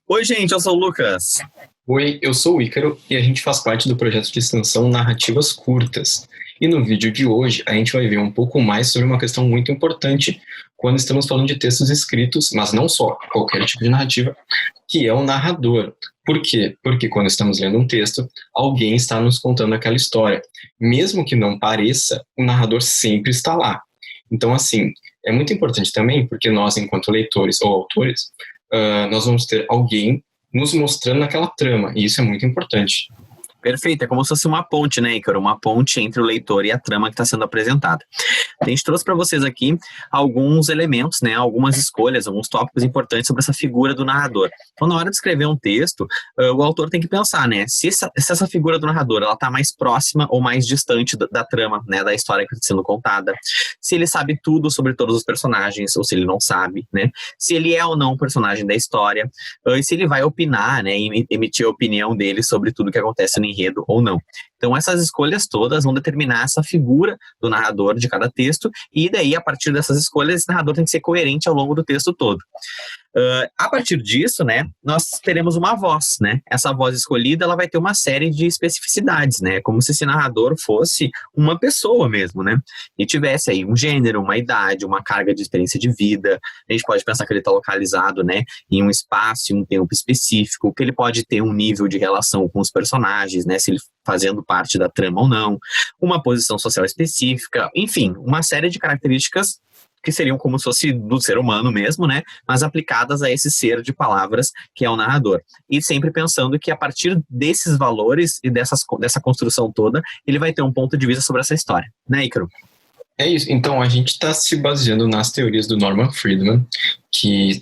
Oi, gente, eu sou o Lucas. Oi, eu sou o Ícaro e a gente faz parte do projeto de extensão Narrativas Curtas. E no vídeo de hoje a gente vai ver um pouco mais sobre uma questão muito importante quando estamos falando de textos escritos, mas não só, qualquer tipo de narrativa, que é o narrador. Por quê? Porque quando estamos lendo um texto, alguém está nos contando aquela história. Mesmo que não pareça, o narrador sempre está lá. Então, assim, é muito importante também, porque nós, enquanto leitores ou autores, nós vamos ter alguém nos mostrando aquela trama, e isso é muito importante. Perfeito, é como se fosse uma ponte, né, Ícaro? Uma ponte entre o leitor e a trama que está sendo apresentada. A gente trouxe para vocês aqui alguns elementos, né, algumas escolhas, alguns tópicos importantes sobre essa figura do narrador. Então, na hora de escrever um texto, o autor tem que pensar, né, se essa figura do narrador ela está mais próxima ou mais distante da trama, né, da história que está sendo contada, se ele sabe tudo sobre todos os personagens ou se ele não sabe, né, se ele é ou não um personagem da história, e se ele vai opinar, né, e emitir a opinião dele sobre tudo que acontece no enredo ou não. Então essas escolhas todas vão determinar essa figura do narrador de cada texto e daí a partir dessas escolhas esse narrador tem que ser coerente ao longo do texto todo. A partir disso, né, nós teremos uma voz, né? Essa voz escolhida, ela vai ter uma série de especificidades, né? Como se esse narrador fosse uma pessoa mesmo, né? E tivesse aí um gênero, uma idade, uma carga de experiência de vida. A gente pode pensar que ele está localizado, né, em um espaço, em um tempo específico, que ele pode ter um nível de relação com os personagens, né? Se ele fazendo parte da trama ou não, uma posição social específica, enfim, uma série de características que seriam como se fosse do ser humano mesmo, né? Mas aplicadas a esse ser de palavras que é o narrador. E sempre pensando que a partir desses valores e dessa construção toda, ele vai ter um ponto de vista sobre essa história. Né, Ícaro? É isso. Então, a gente está se baseando nas teorias do Norman Friedman,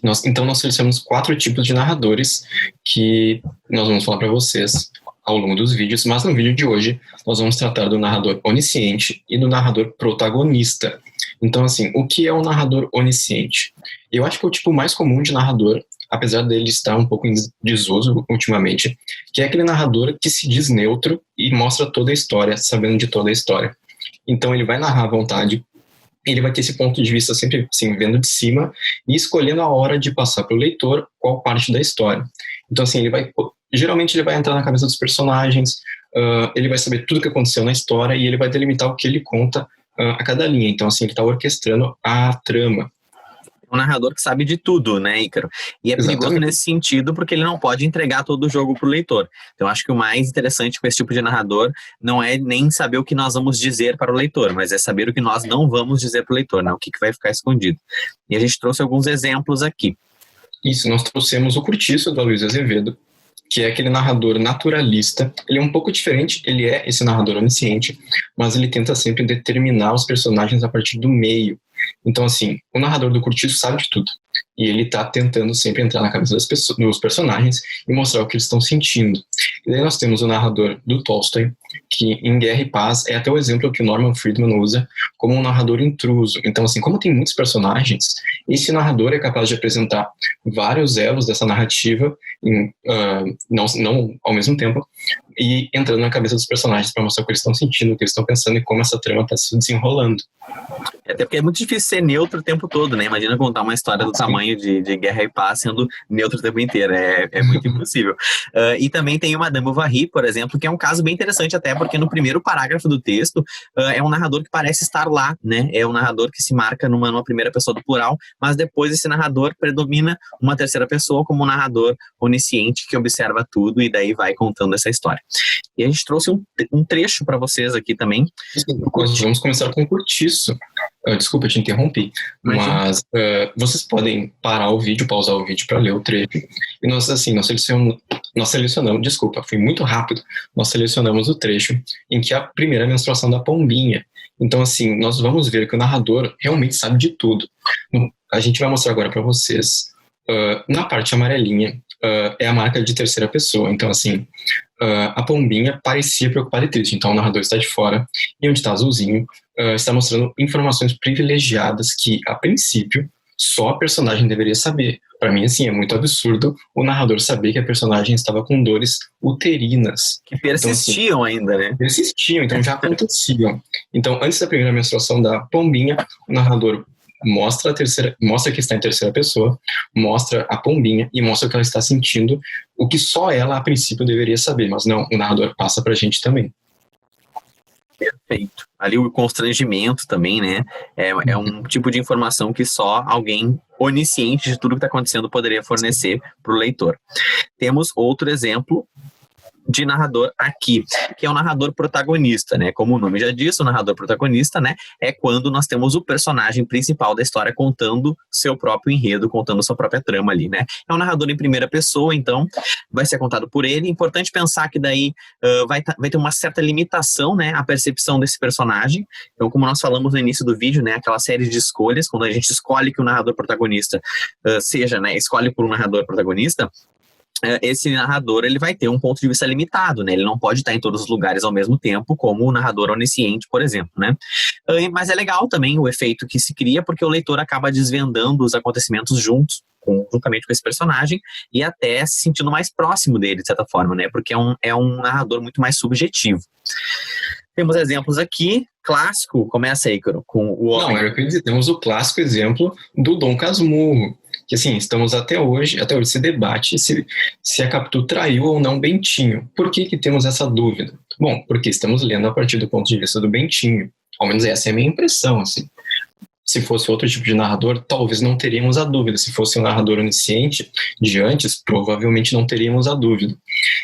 nós selecionamos 4 tipos de narradores que nós vamos falar para vocês ao longo dos vídeos, mas no vídeo de hoje nós vamos tratar do narrador onisciente e do narrador protagonista. Então, assim, o que é um narrador onisciente? Eu acho que é o tipo mais comum de narrador, apesar dele estar um pouco em desuso ultimamente, que é aquele narrador que se diz neutro e mostra toda a história, sabendo de toda a história. Então ele vai narrar à vontade, ele vai ter esse ponto de vista sempre assim, vendo de cima e escolhendo a hora de passar para o leitor qual parte da história. Então assim, geralmente ele vai entrar na cabeça dos personagens, ele vai saber tudo o que aconteceu na história e ele vai delimitar o que ele conta a cada linha. Então assim, ele está orquestrando a trama. Um narrador que sabe de tudo, né, Ícaro? E é perigoso Exatamente. nesse sentido porque ele não pode entregar todo o jogo pro leitor. Então, acho que o mais interessante com esse tipo de narrador não é nem saber o que nós vamos dizer para o leitor, mas é saber o que nós não vamos dizer para o leitor, né? O que vai ficar escondido. E a gente trouxe alguns exemplos aqui. Isso, nós trouxemos o Curtiço, da Luiz Azevedo, que é aquele narrador naturalista. Ele é um pouco diferente, ele é esse narrador onisciente, mas ele tenta sempre determinar os personagens a partir do meio. Então, assim, o narrador do Curtiço sabe de tudo. E ele tá tentando sempre entrar na cabeça dos personagens e mostrar o que eles estão sentindo. E daí nós temos o narrador do Tolstói, que em Guerra e Paz é até o exemplo que o Norman Friedman usa como um narrador intruso. Então, assim, como tem muitos personagens, esse narrador é capaz de apresentar vários elos dessa narrativa, não ao mesmo tempo, e entrando na cabeça dos personagens para mostrar o que eles estão sentindo, o que eles estão pensando e como essa trama está se desenrolando. Até porque é muito difícil ser neutro o tempo todo, né? Imagina contar uma história do tamanho de Guerra e Paz sendo neutro o tempo inteiro. É muito impossível. E também tem o Madame Bovary, por exemplo, que é um caso bem interessante até porque no primeiro parágrafo do texto é um narrador que parece estar lá, né? É um narrador que se marca numa primeira pessoa do plural, mas depois esse narrador predomina uma terceira pessoa como um narrador onisciente que observa tudo e daí vai contando essa história. E a gente trouxe um trecho para vocês aqui também. Nós vamos começar com o Curtiço. Desculpa, eu te interrompi, mas vocês podem parar o vídeo, pausar o vídeo para ler o trecho. E nós selecionamos, desculpa, fui muito rápido, nós selecionamos o trecho em que é a primeira menstruação da pombinha. Então, assim, nós vamos ver que o narrador realmente sabe de tudo. A gente vai mostrar agora para vocês, na parte amarelinha, é a marca de terceira pessoa. Então, assim, a pombinha parecia preocupada e triste. Então, o narrador está de fora. E onde está azulzinho, está mostrando informações privilegiadas que, a princípio, só a personagem deveria saber. Para mim, assim, é muito absurdo o narrador saber que a personagem estava com dores uterinas. Que persistiam então, assim, ainda, né? Persistiam, então já aconteciam. Então, antes da primeira menstruação da pombinha, o narrador mostra que está em terceira pessoa, mostra a pombinha e mostra o que ela está sentindo, o que só ela, a princípio, deveria saber, mas não, o narrador passa pra gente também. Perfeito. Ali o constrangimento também, né? É um tipo de informação que só alguém onisciente de tudo que está acontecendo poderia fornecer para o leitor. Temos outro exemplo de narrador aqui, que é o narrador protagonista, né? Como o nome já diz, o narrador protagonista, né? É quando nós temos o personagem principal da história contando seu próprio enredo, contando sua própria trama ali, né? É um narrador em primeira pessoa, então vai ser contado por ele. Importante pensar que daí vai ter uma certa limitação, né? A percepção desse personagem. Então, como nós falamos no início do vídeo, né? Aquela série de escolhas, quando a gente escolhe que o narrador protagonista seja, né? Escolhe por um narrador protagonista, esse narrador ele vai ter um ponto de vista limitado, né? Ele não pode estar em todos os lugares ao mesmo tempo, como o narrador onisciente, por exemplo, né? Mas é legal também o efeito que se cria, porque o leitor acaba desvendando os acontecimentos juntamente com esse personagem e até se sentindo mais próximo dele, de certa forma, né? Porque é um narrador muito mais subjetivo. Temos exemplos aqui, clássico, começa aí, Ícaro, com o homem. Não, eu queria dizer, temos o clássico exemplo do Dom Casmurro, que assim, estamos até hoje se debate se a Capitu traiu ou não Bentinho. Por que temos essa dúvida? Bom, porque estamos lendo a partir do ponto de vista do Bentinho, ao menos essa é a minha impressão, assim. Se fosse outro tipo de narrador, talvez não teríamos a dúvida. Se fosse um narrador onisciente de antes, provavelmente não teríamos a dúvida.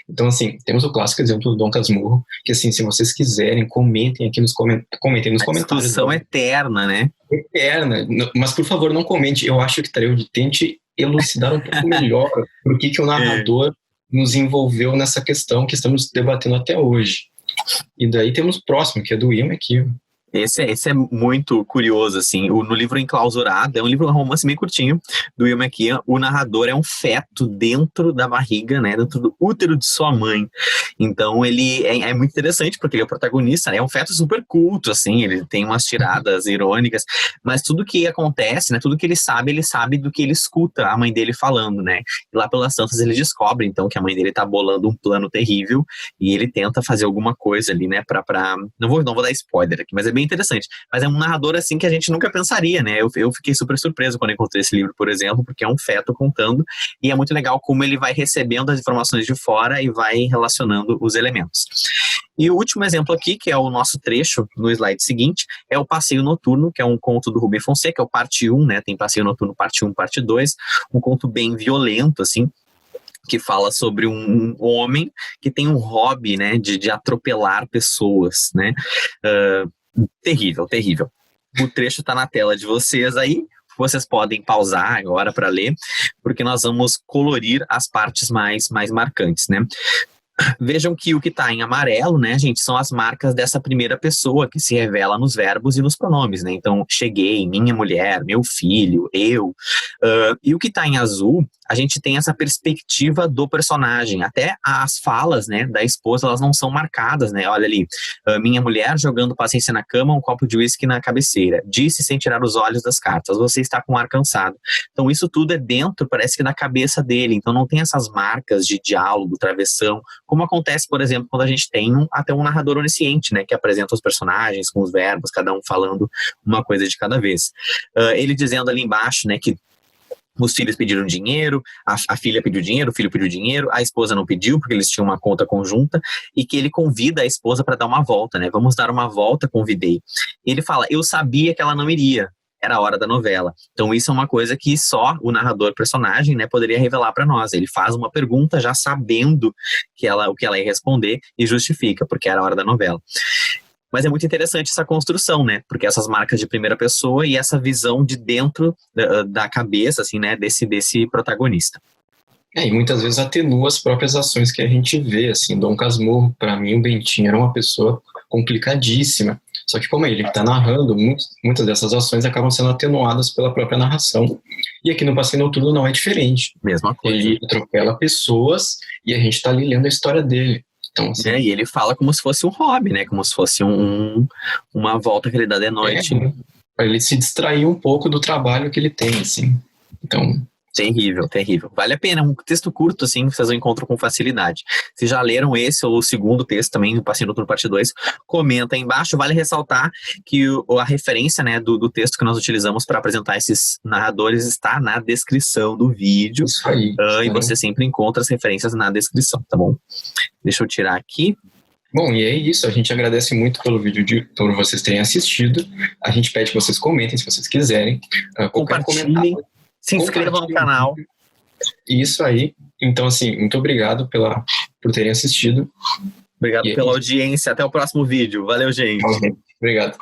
Então, assim, temos o clássico exemplo do Dom Casmurro, que, assim, se vocês quiserem, comentem aqui nos comentários. A discussão eterna, né? Eterna. Mas, por favor, não comente. Eu acho que tente elucidar um pouco melhor por que o narrador nos envolveu nessa questão que estamos debatendo até hoje. E daí temos o próximo, que é do Wilma aqui. Esse é muito curioso, assim. No livro Enclausurado, é um romance bem curtinho, do Will McKeon. O narrador é um feto dentro da barriga, né? Dentro do útero de sua mãe. Então, ele é muito interessante, porque ele é o protagonista, né? É um feto super culto, assim. Ele tem umas tiradas irônicas. Mas tudo que acontece, né? Tudo que ele sabe do que ele escuta a mãe dele falando, né? E lá pelas tantas ele descobre, então, que a mãe dele tá bolando um plano terrível e ele tenta fazer alguma coisa ali, né? Não vou dar spoiler aqui, mas é bem interessante. Mas é um narrador, assim, que a gente nunca pensaria, né? Eu fiquei super surpreso quando encontrei esse livro, por exemplo, porque é um feto contando, e é muito legal como ele vai recebendo as informações de fora e vai relacionando os elementos. E o último exemplo aqui, que é o nosso trecho no slide seguinte, é o Passeio Noturno, que é um conto do Rubem Fonseca, é o parte 1, né? Tem Passeio Noturno parte 1, parte 2, um conto bem violento, assim, que fala sobre um homem que tem um hobby, né, de atropelar pessoas, né? Terrível. O trecho está na tela de vocês aí. Vocês podem pausar agora para ler, porque nós vamos colorir as partes mais marcantes, né? Vejam que o que está em amarelo, né, gente, são as marcas dessa primeira pessoa que se revela nos verbos e nos pronomes, né? Então, cheguei, minha mulher, meu filho, eu. E o que está em azul, a gente tem essa perspectiva do personagem. Até as falas, né, da esposa, elas não são marcadas, né? Olha ali, minha mulher jogando paciência na cama, um copo de uísque na cabeceira. Disse sem tirar os olhos das cartas. Você está com o ar cansado. Então, isso tudo é dentro, parece que da cabeça dele. Então, não tem essas marcas de diálogo, travessão, como acontece, por exemplo, quando a gente tem até um narrador onisciente, né, que apresenta os personagens com os verbos, cada um falando uma coisa de cada vez. Ele dizendo ali embaixo, né, que os filhos pediram dinheiro, a filha pediu dinheiro, o filho pediu dinheiro, a esposa não pediu porque eles tinham uma conta conjunta, e que ele convida a esposa para dar uma volta, né? Vamos dar uma volta, convidei. E ele fala, eu sabia que ela não iria. Era a hora da novela. Então isso é uma coisa que só o narrador personagem, né, poderia revelar para nós. Ele faz uma pergunta já sabendo o que ela ia responder e justifica, porque era a hora da novela. Mas é muito interessante essa construção, né? Porque essas marcas de primeira pessoa e essa visão de dentro da cabeça, assim, né, desse protagonista. E muitas vezes atenua as próprias ações que a gente vê, assim. Dom Casmurro, para mim, o Bentinho era uma pessoa complicadíssima. Só que como ele está narrando, muitas dessas ações acabam sendo atenuadas pela própria narração. E aqui no Passeio Noturno não é diferente. Mesma coisa. Ele atropela pessoas e a gente está ali lendo a história dele. Então, assim, e ele fala como se fosse um hobby, né? Como se fosse uma volta que ele dá de noite. Para ele se distrair um pouco do trabalho que ele tem, assim. Então, Terrível, terrível. Vale a pena, um texto curto, assim, vocês encontram com facilidade. Se já leram esse ou o segundo texto também, o Passeio Noturno Parte 2, comenta aí embaixo. Vale ressaltar que a referência, né, do texto que nós utilizamos para apresentar esses narradores está na descrição do vídeo. Isso aí. E você sempre encontra as referências na descrição, tá bom? Deixa eu tirar aqui. Bom, e é isso. A gente agradece muito pelo vídeo, por vocês terem assistido. A gente pede que vocês comentem, se vocês quiserem. Compartilhem. Se inscrevam no canal. Isso aí. Então, assim, muito obrigado por terem assistido. Obrigado pela audiência. Até o próximo vídeo. Valeu, gente. Obrigado.